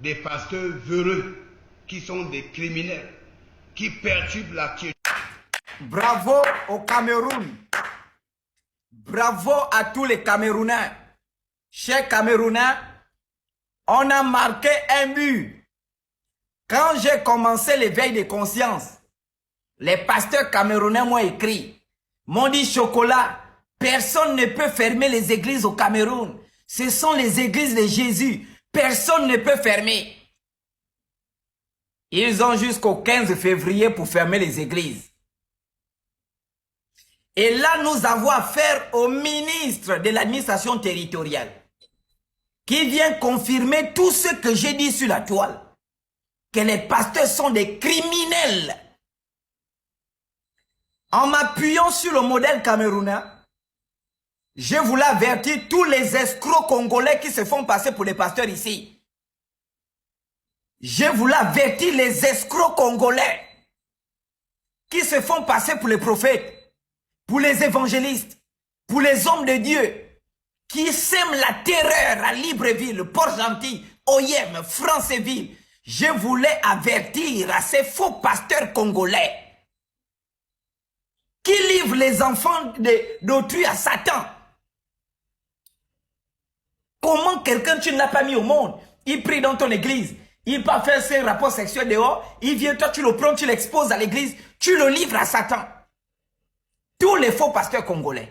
des pasteurs véreux qui sont des criminels, qui perturbent la quiétude. Bravo au Cameroun. Bravo à tous les Camerounais. Chers Camerounais, on a marqué un but. Quand j'ai commencé l'éveil de conscience, les pasteurs camerounais m'ont écrit, m'ont dit chocolat, personne ne peut fermer les églises au Cameroun. Ce sont les églises de Jésus. Personne ne peut fermer. Ils ont jusqu'au 15 février pour fermer les églises. Et là, nous avons affaire au ministre de l'administration territoriale qui vient confirmer tout ce que j'ai dit sur la toile. Que les pasteurs sont des criminels. En m'appuyant sur le modèle camerounais, je voulais avertir tous les escrocs congolais qui se font passer pour les pasteurs ici. Je voulais avertir les escrocs congolais qui se font passer pour les prophètes, pour les évangélistes, pour les hommes de Dieu, qui sèment la terreur à Libreville, Port-Gentil, Oyem, Franceville. Je voulais avertir à ces faux pasteurs congolais qui livrent les enfants d'autrui à Satan. Comment quelqu'un tu ne l'as pas mis au monde? Il prie dans ton église, il peut faire ses rapports sexuels dehors, il vient, toi tu le prends, tu l'exposes à l'église, tu le livres à Satan. Tous les faux pasteurs congolais.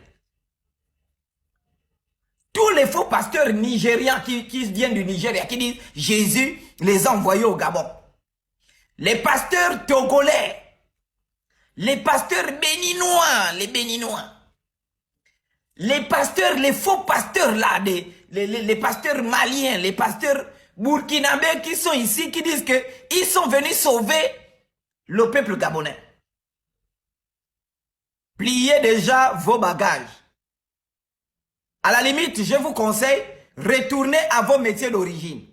Tous les faux pasteurs nigérians qui viennent du Nigeria, qui disent Jésus les a envoyés au Gabon. Les pasteurs togolais, les pasteurs béninois, les pasteurs, les faux pasteurs là, les pasteurs maliens, les pasteurs burkinabés qui sont ici, qui disent qu'ils sont venus sauver le peuple gabonais. Pliez déjà vos bagages. À la limite, je vous conseille, retournez à vos métiers d'origine.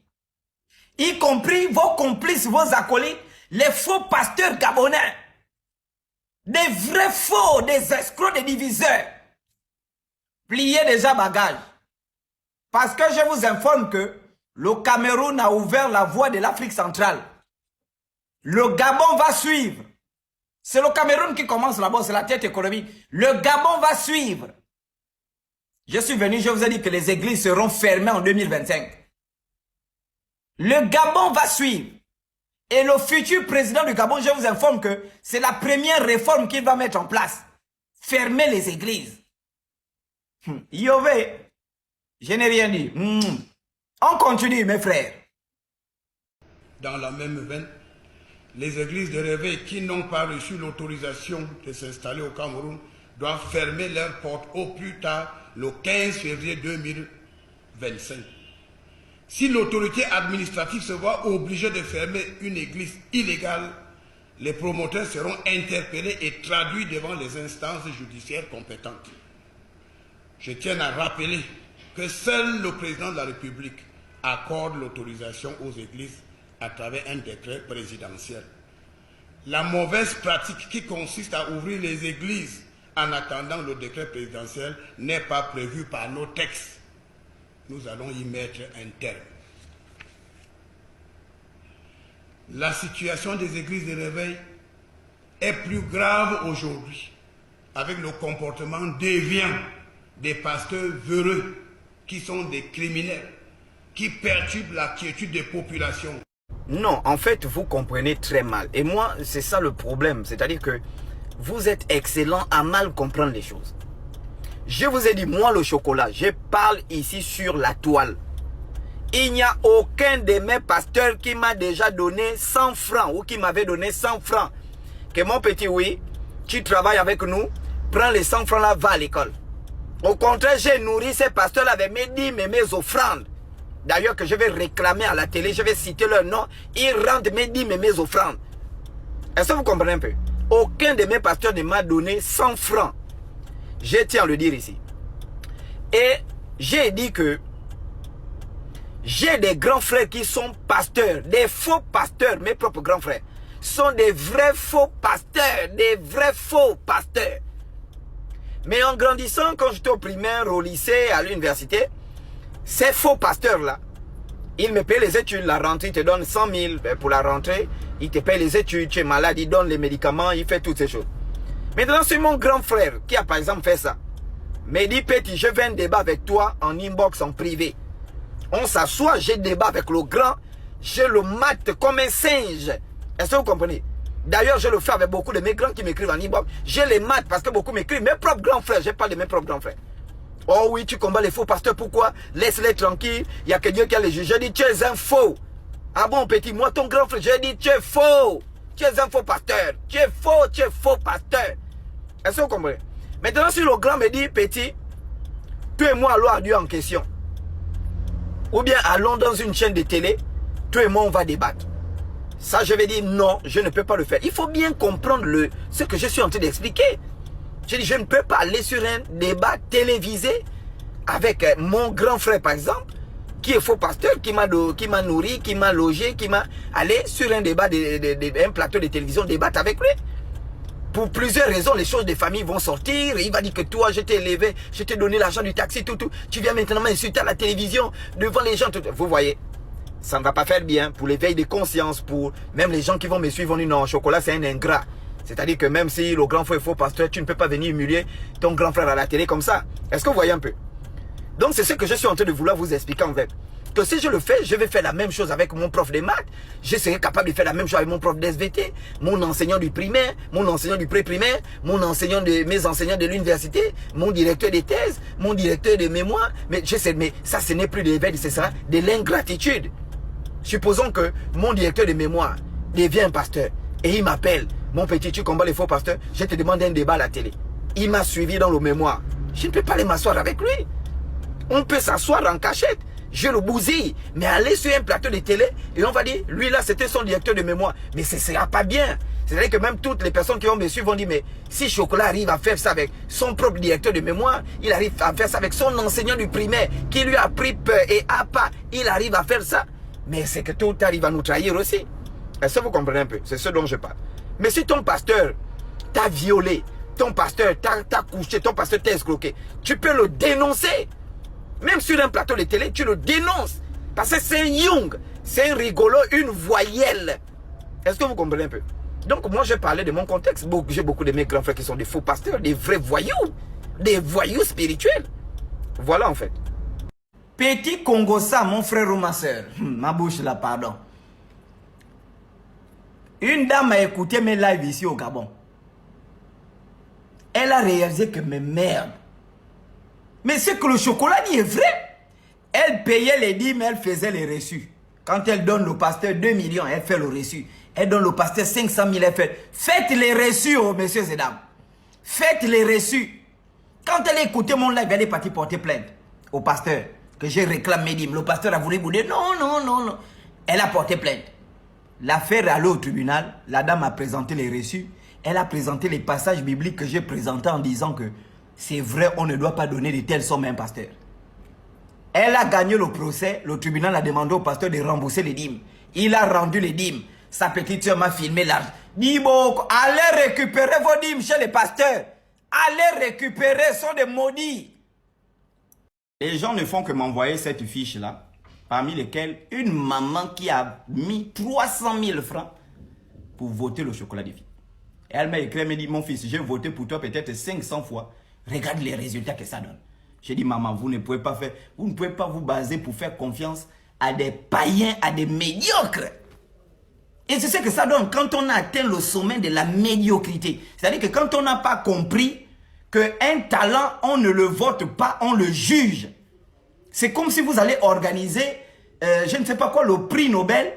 Y compris vos complices, vos acolytes, les faux pasteurs gabonais. Des vrais faux, des escrocs, des diviseurs. Pliez déjà bagages. Parce que je vous informe que le Cameroun a ouvert la voie de l'Afrique centrale. Le Gabon va suivre. C'est le Cameroun qui commence là-bas, c'est la tête économique. Le Gabon va suivre. Je suis venu, je vous ai dit que les églises seront fermées en 2025. Le Gabon va suivre. Et le futur président du Gabon, je vous informe que c'est la première réforme qu'il va mettre en place. Fermer les églises. Yové, je n'ai rien dit. On continue, mes frères. Dans la même veine, les églises de réveil qui n'ont pas reçu l'autorisation de s'installer au Cameroun doivent fermer leurs portes au plus tard le 15 février 2025. Si l'autorité administrative se voit obligée de fermer une église illégale, les promoteurs seront interpellés et traduits devant les instances judiciaires compétentes. Je tiens à rappeler que seul le président de la République accorde l'autorisation aux églises à travers un décret présidentiel. La mauvaise pratique qui consiste à ouvrir les églises en attendant le décret présidentiel n'est pas prévue par nos textes. Nous allons y mettre un terme. La situation des églises de réveil est plus grave aujourd'hui avec le comportement déviant des pasteurs véreux qui sont des criminels, qui perturbent la quiétude des populations. Non, en fait, vous comprenez très mal. Et moi, c'est ça le problème. C'est-à-dire que vous êtes excellent à mal comprendre les choses. Je vous ai dit, moi, le chocolat, je parle ici sur la toile. Il n'y a aucun de mes pasteurs qui m'a déjà donné 100 francs ou qui m'avait donné 100 francs. Que mon petit, oui, tu travailles avec nous, prends les 100 francs là, va à l'école. Au contraire, j'ai nourri ces pasteurs-là avec mes dîmes et mes offrandes. D'ailleurs, que je vais réclamer à la télé, je vais citer leur nom. Ils rendent mes dîmes et mes offrandes. Est-ce que vous comprenez un peu? Aucun de mes pasteurs ne m'a donné 100 francs. Je tiens à le dire ici. Et j'ai dit que j'ai des grands frères qui sont pasteurs, des faux pasteurs, mes propres grands frères. Sont des vrais faux pasteurs, des vrais faux pasteurs. Mais en grandissant, quand j'étais au primaire, au lycée, à l'université, ces faux pasteurs-là, Il me paye les études, la rentrée, il te donne 100 000 pour la rentrée. Il te paye les études, tu es malade, il donne les médicaments, il fait toutes ces choses. Maintenant, c'est mon grand frère qui a par exemple fait ça. Me dit, petit, je vais un débat avec toi en inbox, en privé. On s'assoit, j'ai débat avec le grand, je le mate comme un singe. Est-ce que vous comprenez? D'ailleurs, je le fais avec beaucoup de mes grands qui m'écrivent en inbox. Je les mate parce que beaucoup m'écrivent, mes propres grands frères, je parle de mes propres grands frères. Oh oui, tu combats les faux pasteurs, pourquoi? Laisse-les tranquilles, il n'y a que Dieu qui a les juges. Je dis, tu es un faux. Ah bon, petit, moi, ton grand frère, je dis, tu es faux. Tu es un faux pasteur. Tu es faux pasteur. Est-ce que vous comprenez? Maintenant, si le grand me dit, petit, toi et moi allons à Dieu en question. Ou bien allons dans une chaîne de télé, toi et moi on va débattre. Ça, je vais dire non, je ne peux pas le faire. Il faut bien comprendre ce que je suis en train d'expliquer. Je dis, je ne peux pas aller sur un débat télévisé avec mon grand frère, par exemple, qui est faux pasteur, qui m'a nourri, qui m'a logé, qui m'a allé sur un débat, un plateau de télévision, débattre avec lui. Pour plusieurs raisons, les choses des familles vont sortir. Il va dire que toi, je t'ai élevé, je t'ai donné l'argent du taxi, tout. Tu viens maintenant m'insulter à la télévision, devant les gens, tout. Vous voyez, ça ne va pas faire bien pour l'éveil de conscience, pour même les gens qui vont me suivre vont dire non, Chocolat, c'est un ingrat. C'est-à-dire que même si le grand frère est faux pasteur, tu ne peux pas venir humilier ton grand frère à la télé comme ça. Est-ce que vous voyez un peu? Donc c'est ce que je suis en train de vouloir vous expliquer en fait. Que si je le fais, je vais faire la même chose avec mon prof de maths. Je serai capable de faire la même chose avec mon prof d'SVT, mon enseignant du primaire, mon enseignant du pré-primaire, mes enseignants de l'université, mon directeur de thèse, mon directeur de mémoire. Mais je sais, mais ça, ce n'est plus de l'éveil, ce sera de l'ingratitude. Supposons que mon directeur de mémoire devient un pasteur et il m'appelle. Mon petit, tu combats les faux pasteurs, je te demande un débat à la télé. Il m'a suivi dans le mémoire. Je ne peux pas aller m'asseoir avec lui. On peut s'asseoir en cachette. Je le bousille. Mais aller sur un plateau de télé et on va dire, lui là, c'était son directeur de mémoire. Mais ce ne sera pas bien. C'est-à-dire que même toutes les personnes qui vont me suivre vont dire, mais si Chocolat arrive à faire ça avec son propre directeur de mémoire, il arrive à faire ça avec son enseignant du primaire qui lui a pris peur et à pas, il arrive à faire ça. Mais c'est que tout arrive à nous trahir aussi. Est-ce que vous comprenez un peu? C'est ce dont je parle. Mais si ton pasteur t'a violé, ton pasteur t'a couché, ton pasteur t'a escroqué, tu peux le dénoncer. Même sur un plateau de télé, tu le dénonces. Parce que c'est un Young, c'est un rigolo, une voyelle. Est-ce que vous comprenez un peu? Donc moi je parlais de mon contexte. J'ai beaucoup de mes grands frères qui sont des faux pasteurs, des vrais voyous spirituels. Voilà en fait. Petit Congossa, mon frère ou ma soeur. Ma bouche là, pardon. Une dame a écouté mes lives ici au Gabon. Elle a réalisé que mais merde. Mais ce que le Chocolat dit est vrai. Elle payait les dîmes, elle faisait les reçus. Quand elle donne le pasteur 2 millions, elle fait le reçu. Elle donne le pasteur 500 000, elle fait. Faites les reçus, oh, messieurs et dames. Faites les reçus. Quand elle a écouté mon live, elle est partie porter plainte au pasteur. Que je réclame mes dîmes. Le pasteur a voulu vous dire non. Elle a porté plainte. L'affaire est allée au tribunal. La dame a présenté les reçus. Elle a présenté les passages bibliques que j'ai présentés en disant que c'est vrai, on ne doit pas donner de telles sommes à un pasteur. Elle a gagné le procès. Le tribunal a demandé au pasteur de rembourser les dîmes. Il a rendu les dîmes. Sa petite soeur m'a filmé l'argent. Dibo, allez récupérer vos dîmes chez les pasteurs. Allez récupérer, sont des maudits. Les gens ne font que m'envoyer cette fiche-là. Parmi lesquels une maman qui a mis 300 000 francs pour voter le chocolat des filles. Et elle m'a écrit, elle m'a dit, mon fils, j'ai voté pour toi peut-être 500 fois. Regarde les résultats que ça donne. J'ai dit, maman, vous ne pouvez pas vous baser pour faire confiance à des païens, à des médiocres. Et c'est ce que ça donne quand on a atteint le sommet de la médiocrité. C'est-à-dire que quand on n'a pas compris qu'un talent, on ne le vote pas, on le juge. C'est comme si vous allez organiser, je ne sais pas quoi, le prix Nobel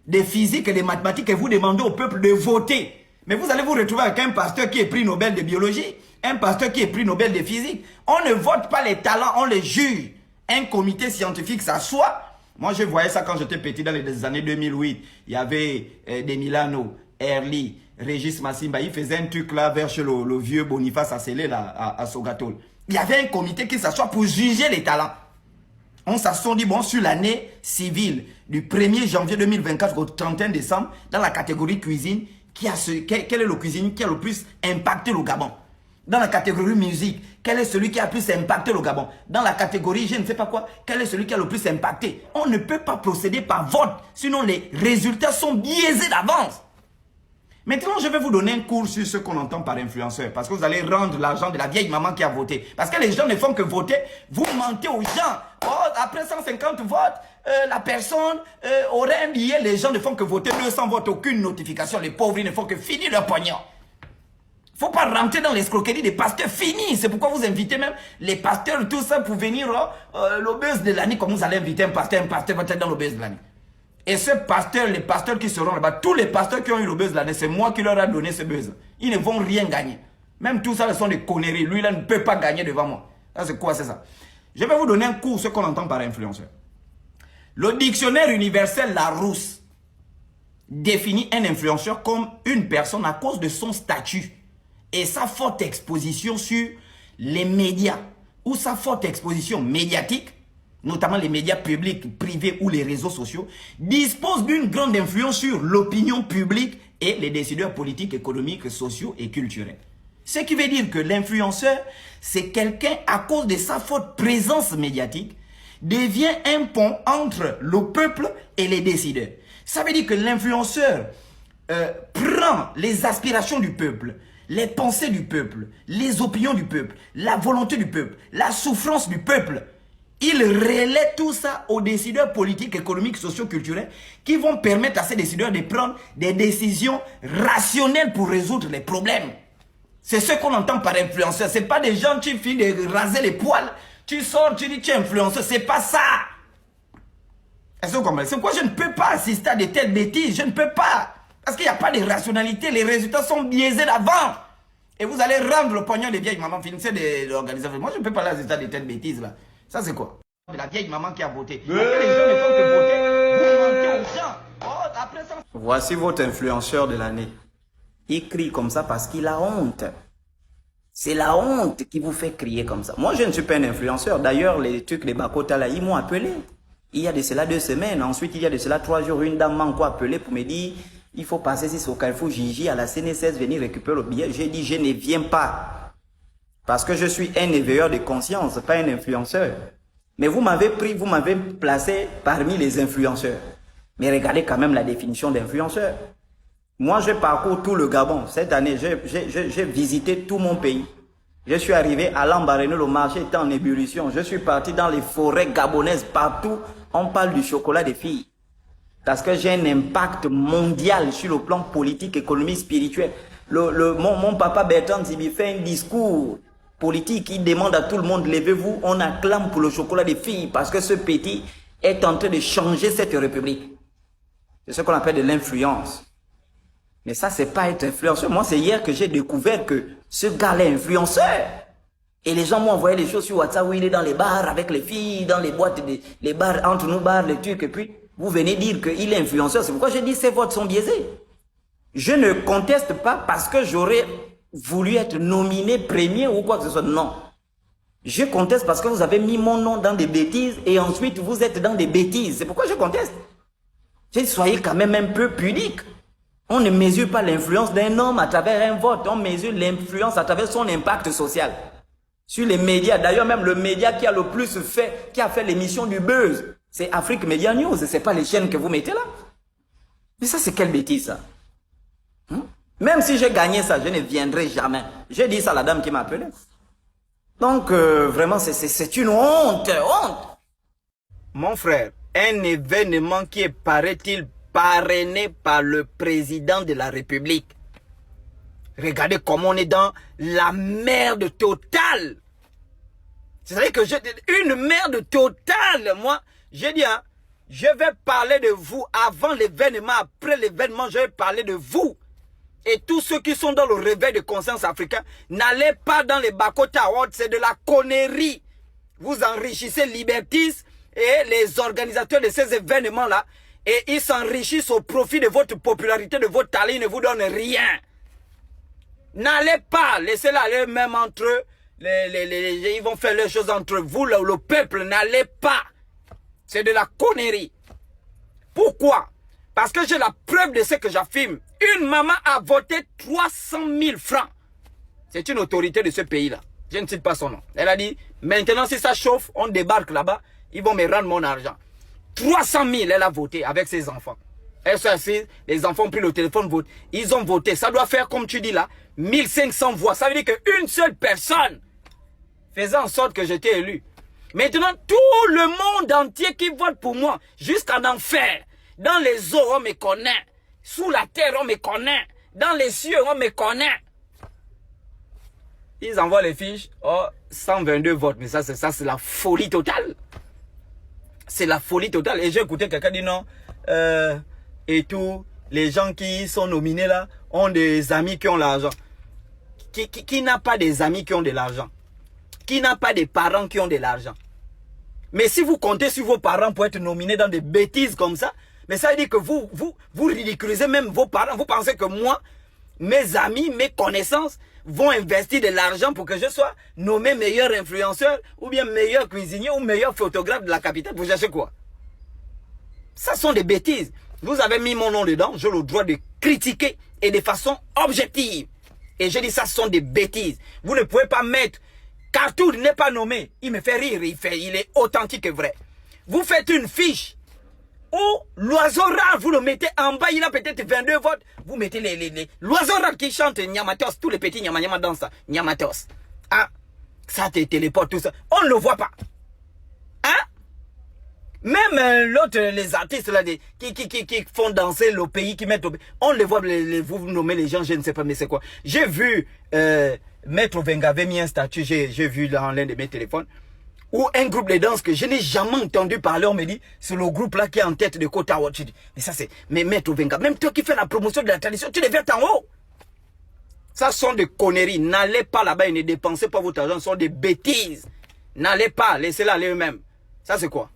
de physique et de mathématiques et vous demandez au peuple de voter. Mais vous allez vous retrouver avec un pasteur qui est prix Nobel de biologie, un pasteur qui est prix Nobel de physique. On ne vote pas les talents, on les juge. Un comité scientifique s'assoit. Moi, je voyais ça quand j'étais petit dans les années 2008. Il y avait des Milano, Erli, Régis Massimba. Il faisait un truc là vers chez le vieux Boniface Assélé là, à Sogatol. Il y avait un comité qui s'assoit pour juger les talents. On s'assoit, dit, bon, sur l'année civile, du 1er janvier 2024 au 31 décembre, dans la catégorie cuisine, quel est le cuisine qui a le plus impacté le Gabon? Dans la catégorie musique, quel est celui qui a le plus impacté le Gabon? Dans la catégorie je ne sais pas quoi, quel est celui qui a le plus impacté? On ne peut pas procéder par vote, sinon les résultats sont biaisés d'avance. Maintenant, je vais vous donner un cours sur ce qu'on entend par influenceur, parce que vous allez rendre l'argent de la vieille maman qui a voté. Parce que les gens ne font que voter, vous mentez aux gens. Oh, après 150 votes, la personne aurait un billet, les gens ne font que voter, 200 votes, aucune notification, les pauvres ils ne font que finir leur pognon. Faut pas rentrer dans l'escroquerie des pasteurs finis. C'est pourquoi vous invitez même les pasteurs, tout ça, pour venir le buzz de l'année, comme vous allez inviter un pasteur va être dans le buzz de l'année. Et ce pasteur, les pasteurs qui seront là-bas, tous les pasteurs qui ont eu le buzz de l'année, c'est moi qui leur ai donné ce buzz. Ils ne vont rien gagner. Même tout ça, ce sont des conneries. Lui, là, ne peut pas gagner devant moi. Ça, c'est quoi, c'est ça? Je vais vous donner un cours, ce qu'on entend par influenceur. Le dictionnaire universel Larousse définit un influenceur comme une personne à cause de son statut et sa forte exposition sur les médias ou sa forte exposition médiatique, notamment les médias publics, privés ou les réseaux sociaux, dispose d'une grande influence sur l'opinion publique et les décideurs politiques, économiques, sociaux et culturels. Ce qui veut dire que l'influenceur, c'est quelqu'un à cause de sa forte présence médiatique, devient un pont entre le peuple et les décideurs. Ça veut dire que l'influenceur prend les aspirations du peuple, les pensées du peuple, les opinions du peuple, la volonté du peuple, la souffrance du peuple. Il relaie tout ça aux décideurs politiques, économiques, sociaux, culturels qui vont permettre à ces décideurs de prendre des décisions rationnelles pour résoudre les problèmes. C'est ce qu'on entend par influenceur. Ce n'est pas des gens qui finissent de raser les poils. Tu sors, tu dis tu es influenceur. Ce n'est pas ça. Est-ce que vous comprenez? C'est quoi? Je ne peux pas assister à de telles bêtises. Je ne peux pas. Parce qu'il n'y a pas de rationalité. Les résultats sont biaisés d'avant. Et vous allez rendre le pognon des vieilles mamans. Finissez de l'organiser. Moi, je ne peux pas assister à de telles bêtises là. Ça, c'est quoi? De la vieille maman qui a voté. Les gens ne font que voter. Vous mentez aux gens. Oh, après ça... Voici votre influenceur de l'année. Il crie comme ça parce qu'il a honte. C'est la honte qui vous fait crier comme ça. Moi, je ne suis pas un influenceur. D'ailleurs, les trucs, les Bakota là, ils m'ont appelé. Il y a de cela 2 semaines. Ensuite, il y a de cela 3 jours. Une dame m'a encore appelé pour me dire il faut passer ici au Carrefour Gigi à la CNSS, venir récupérer le billet. J'ai dit je ne viens pas. Parce que je suis un éveilleur de conscience, pas un influenceur. Mais vous m'avez pris, vous m'avez placé parmi les influenceurs. Mais regardez quand même la définition d'influenceur. Moi, je parcours tout le Gabon. Cette année, j'ai visité tout mon pays. Je suis arrivé à Lambaréné, le marché était en ébullition. Je suis parti dans les forêts gabonaises, partout. On parle du chocolat des filles. Parce que j'ai un impact mondial sur le plan politique, économique, spirituel. Mon papa Bertrand Zibi fait un discours politique. Il demande à tout le monde, levez-vous, on acclame pour le chocolat des filles. Parce que ce petit est en train de changer cette république. C'est ce qu'on appelle de l'influence. Mais ça, c'est pas être influenceur. Moi, c'est hier que j'ai découvert que ce gars-là est influenceur. Et les gens m'ont envoyé des choses sur WhatsApp où il est dans les bars avec les filles, dans les boîtes, les bars, entre nous bars, les trucs. Et puis, vous venez dire qu'il est influenceur. C'est pourquoi j'ai dit ces votes sont biaisés. Je ne conteste pas parce que j'aurais voulu être nominé premier ou quoi que ce soit. Non. Je conteste parce que vous avez mis mon nom dans des bêtises et ensuite vous êtes dans des bêtises. C'est pourquoi je conteste. J'ai dit, soyez quand même un peu pudique. On ne mesure pas l'influence d'un homme à travers un vote. On mesure l'influence à travers son impact social. Sur les médias. D'ailleurs, même le média qui a le plus fait, qui a fait l'émission du buzz, c'est Afrique Media News. Ce n'est pas les chaînes que vous mettez là. Mais ça, c'est quelle bêtise, ça? Même si j'ai gagné ça, je ne viendrai jamais. J'ai dit ça à la dame qui m'a appelé. Donc, vraiment, c'est une honte, honte. Mon frère, un événement qui est, paraît-il, parrainé par le président de la République. Regardez comment on est dans la merde totale. C'est-à-dire que j'ai une merde totale. Moi, j'ai dit, hein, je vais parler de vous avant l'événement, après l'événement, je vais parler de vous. Et tous ceux qui sont dans le réveil de conscience africain, n'allez pas dans les Bakota Awards, c'est de la connerie. Vous enrichissez Libertis et les organisateurs de ces événements-là. Et ils s'enrichissent au profit de votre popularité, de votre talent, ils ne vous donnent rien. N'allez pas, laissez-les aller même entre eux. Ils vont faire les choses entre vous, le peuple, n'allez pas. C'est de la connerie. Pourquoi? Parce que j'ai la preuve de ce que j'affirme. Une maman a voté 300 000 francs. C'est une autorité de ce pays-là. Je ne cite pas son nom. Elle a dit, maintenant si ça chauffe, on débarque là-bas, ils vont me rendre mon argent. 300 000, elle a voté avec ses enfants. Elle s'est assise, les enfants ont pris le téléphone, vote. Ils ont voté. Ça doit faire, comme tu dis là, 1500 voix. Ça veut dire qu'une seule personne faisait en sorte que j'étais élu. Maintenant, tout le monde entier qui vote pour moi, jusqu'en enfer, dans les eaux, on me connaît. Sous la terre, on me connaît. Dans les cieux, on me connaît. Ils envoient les fiches, oh, 122 votes. Mais ça, c'est la folie totale. C'est la folie totale. Et j'ai écouté quelqu'un dire non, et tout, les gens qui sont nominés là, ont des amis qui ont l'argent. Qui n'a pas des amis qui ont de l'argent? Qui n'a pas des parents qui ont de l'argent? Mais si vous comptez sur vos parents pour être nominés dans des bêtises comme ça, mais ça veut dire que vous ridiculisez même vos parents. Vous pensez que moi, mes amis, mes connaissances vont investir de l'argent pour que je sois nommé meilleur influenceur ou bien meilleur cuisinier ou meilleur photographe de la capitale. Vous cherchez quoi? Ça sont des bêtises. Vous avez mis mon nom dedans, j'ai le droit de critiquer et de façon objective. Et je dis ça sont des bêtises. Vous ne pouvez pas mettre Cartoon n'est pas nommé. Il me fait rire, il est authentique et vrai. Vous faites une fiche où l'oiseau rare, vous le mettez en bas, il a peut-être 22 votes. Vous mettez l'oiseau rare qui chante Nyamatos, tous les petits Nyama dansent ça. Nyamatos. Ah, ça te téléporte, tout ça. On ne le voit pas. Hein? Même l'autre, les artistes là, qui font danser le pays, qui mettent au pays. On les voit, vous nommez les gens, je ne sais pas, mais c'est quoi. J'ai vu, Maître Venga avait mis un statut, j'ai vu dans l'un de mes téléphones, où un groupe de danse que je n'ai jamais entendu parler, on me dit, c'est le groupe là qui est en tête de Kota Watch. Mais ça c'est, mais Maître Venga, même toi qui fais la promotion de la tradition, tu devais être en haut. Ça sont des conneries. N'allez pas là-bas et ne dépensez pas votre argent, ce sont des bêtises. N'allez pas, laissez-la aller eux-mêmes. Ça c'est quoi?